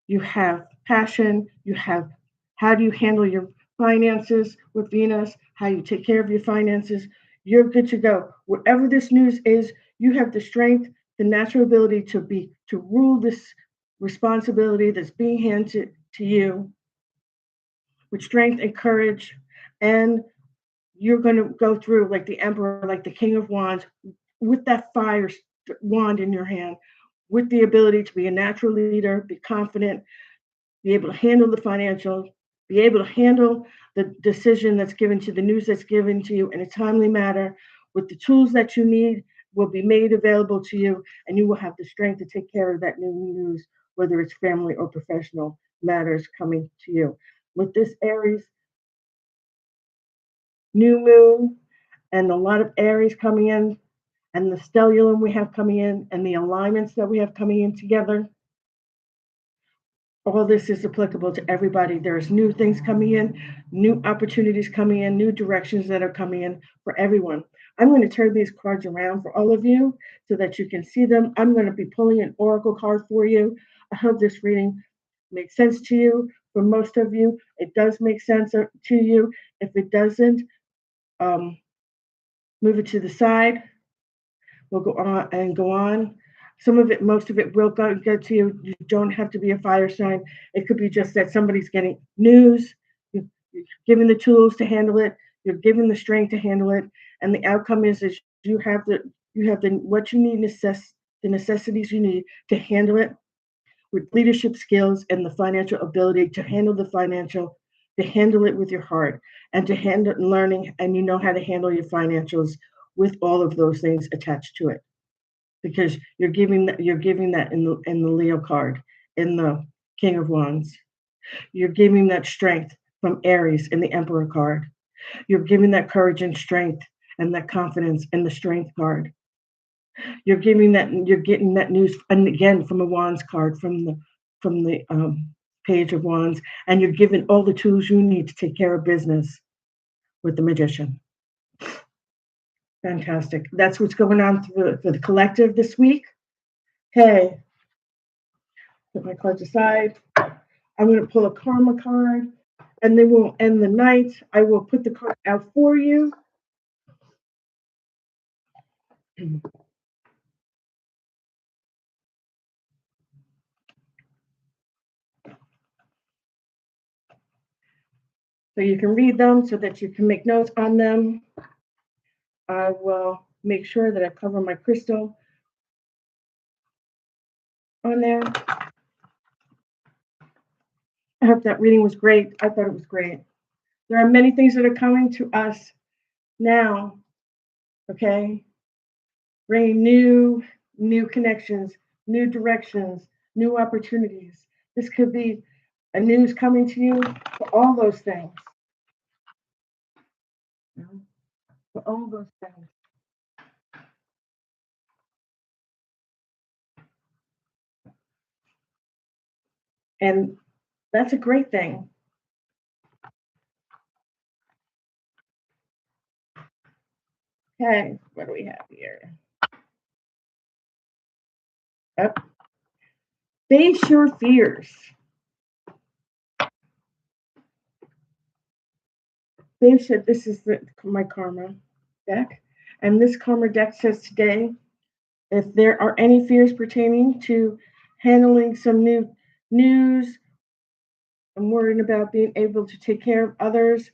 A: you have passion, you have how do you handle your finances with Venus, how you take care of your finances. You're good to go. Whatever this news is, you have the strength, the natural ability to rule this responsibility that's being handed to you with strength and courage. And you're going to go through like the emperor, like the king of wands, with that fire wand in your hand, with the ability to be a natural leader, be confident, be able to handle the financial, be able to handle the decision that's given to you, the news that's given to you in a timely manner, with the tools that you need will be made available to you, and you will have the strength to take care of that new news, whether it's family or professional matters coming to you. With this Aries new moon and a lot of Aries coming in, and the stellium we have coming in, and the alignments that we have coming in together, All this is applicable to everybody. There's new things coming in, new opportunities coming in, new directions that are coming in for everyone. I'm going to turn these cards around for all of you so that you can see them. I'm going to be pulling an oracle card for you. I hope this reading makes sense to you. For most of you, it does make sense to you. If it doesn't, um, move it to the side. We'll go on and go on. Some of it, most of it will get to you. You don't have to be a fire sign. It could be just that somebody's getting news. You're given the tools to handle it. You're given the strength to handle it, and the outcome is you have the what you need, the necessities you need to handle it with leadership skills and the financial ability to handle to handle it with your heart, and to handle learning, and you know how to handle your financials with all of those things attached to it, because you're giving that in the Leo card, in the King of Wands. You're giving that strength from Aries in the Emperor card. You're giving that courage and strength and that confidence in the Strength card. You're getting that news, and again from a Wands card, from the Page of Wands, and you're given all the tools you need to take care of business with the Magician. Fantastic. That's what's going on for the collective this week. Okay, put my cards aside. I'm going to pull a karma card, and then we'll end the night. I will put the card out for you. So you can read them so that you can make notes on them. I will make sure that I cover my crystal on there. I hope that reading was great. I thought it was great. There are many things that are coming to us now, okay? Bringing new connections, new directions, new opportunities. This could be a news coming to you for all those things. For all those things. And that's a great thing. Okay, what do we have here? Yep. Face your fears. This is my karma deck. And this karma deck says today, if there are any fears pertaining to handling some new news, I'm worried about being able to take care of others.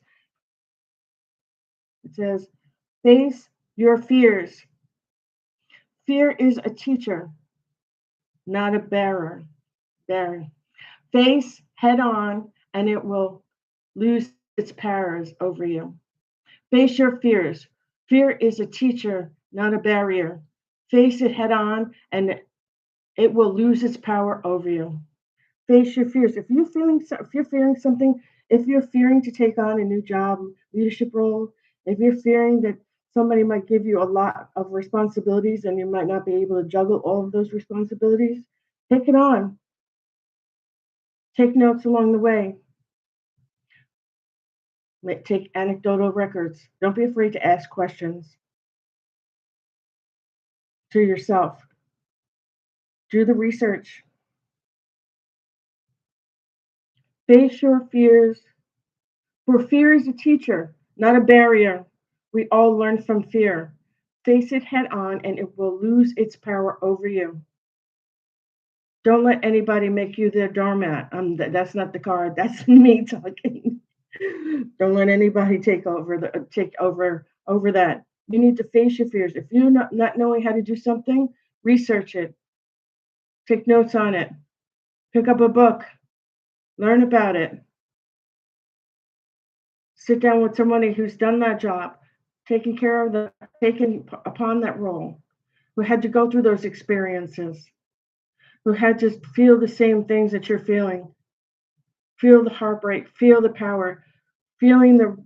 A: It says, face your fears. Fear is a teacher, not a bearer. Face head on, and it will lose its powers over you. Face your fears. Fear is a teacher, not a barrier. Face it head on, and it will lose its power over you. Face your fears. If you're fearing something, if you're fearing to take on a new job, leadership role, if you're fearing that somebody might give you a lot of responsibilities and you might not be able to juggle all of those responsibilities, take it on. Take notes along the way. Take anecdotal records. Don't be afraid to ask questions to yourself. Do the research. Face your fears. For fear is a teacher, not a barrier. We all learn from fear. Face it head on, and it will lose its power over you. Don't let anybody make you their doormat. That's not the card. That's me talking. Don't let anybody take over that. You need to face your fears. If you're not knowing how to do something, research it. Take notes on it. Pick up a book. Learn about it. Sit down with somebody who's done that job, taken upon that role, who had to go through those experiences, who had to feel the same things that you're feeling. Feel the heartbreak, feel the power, feeling the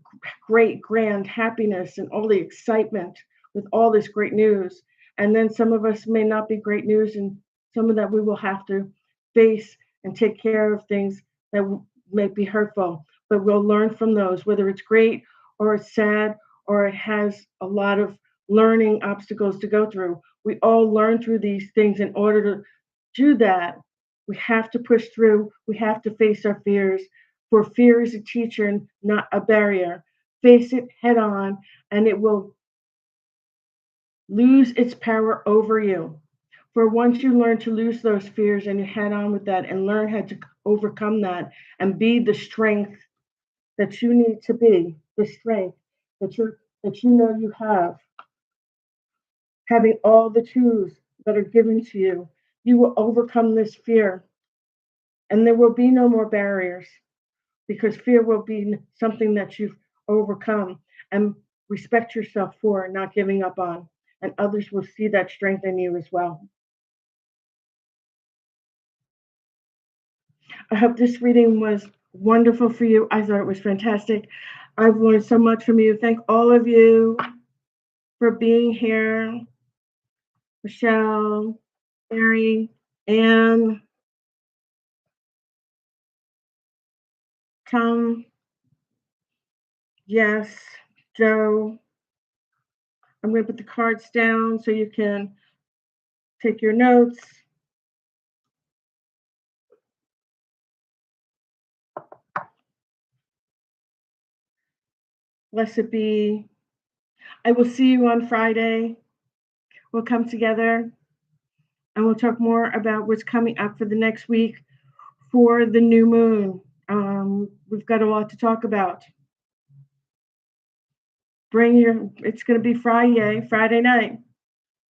A: great, grand happiness and all the excitement with all this great news. And then some of us may not be great news, and some of that we will have to face and take care of things that may be hurtful. But we'll learn from those, whether it's great or it's sad or it has a lot of learning obstacles to go through. We all learn through these things. In order to do that, we have to push through. We have to face our fears. For fear is a teacher and not a barrier. Face it head on, and it will lose its power over you. For once you learn to lose those fears and you head on with that and learn how to overcome that and be the strength that you need to be, the strength that you know you have, having all the tools that are given to you, you will overcome this fear. And there will be no more barriers because fear will be something that you've overcome and respect yourself for not giving up on. And others will see that strength in you as well. I hope this reading was wonderful for you. I thought it was fantastic. I've learned so much from you. Thank all of you for being here. Michelle, Mary, Anne, Tom, Yes, Joe. I'm going to put the cards down so you can take your notes. Blessed be. I will see you on Friday. We'll come together and we'll talk more about what's coming up for the next week for the new moon. We've got a lot to talk about. It's going to be Friday night.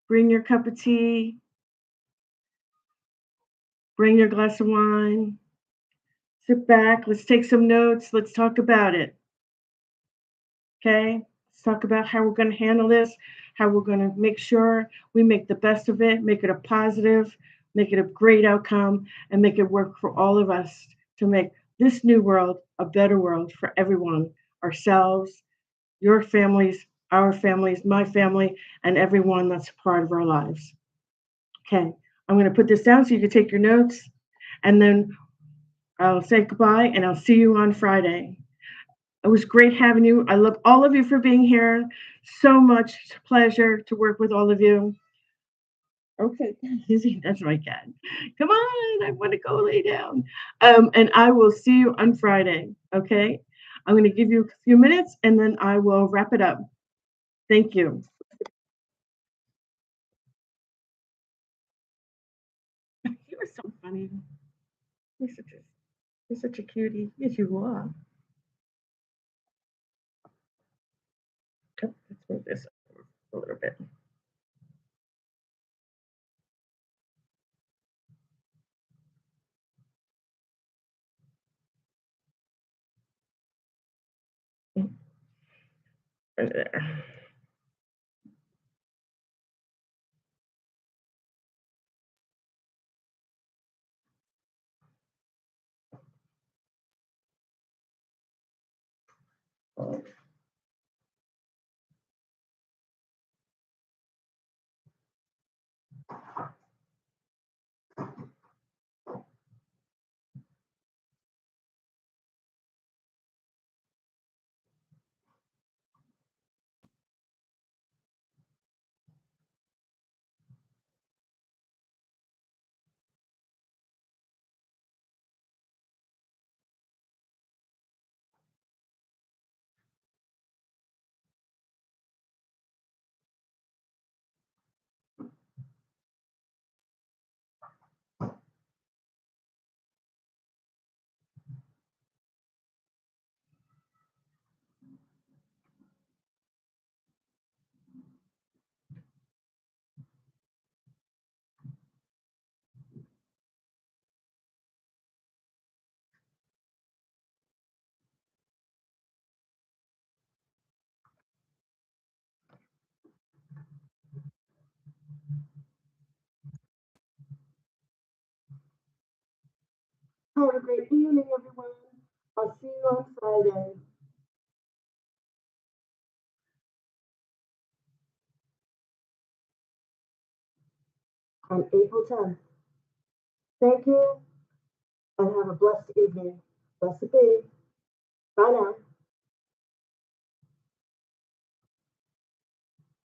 A: Bring your cup of tea, bring your glass of wine, sit back, let's take some notes, let's talk about it. Okay? Let's talk about how we're going to handle this, how we're going to make sure we make the best of it, make it a positive, make it a great outcome, and make it work for all of us to make this new world a better world for everyone, ourselves, your families, our families, my family, and everyone that's a part of our lives. Okay, I'm going to put this down so you can take your notes, and then I'll say goodbye and I'll see you on Friday. It was great having you. I love all of you for being here. So much pleasure to work with all of you. Okay, Izzy, that's my cat. Come on, I want to go lay down. And I will see you on Friday. Okay, I'm going to give you a few minutes and then I will wrap it up. Thank you. You are so funny. You're such a you're such a cutie. Yes, you are. Oh, let's move this a little bit. Right there. Have a great evening, everyone. I'll see you on Friday on April 10th. Thank you. and have a blessed evening. Blessed be. Bye now.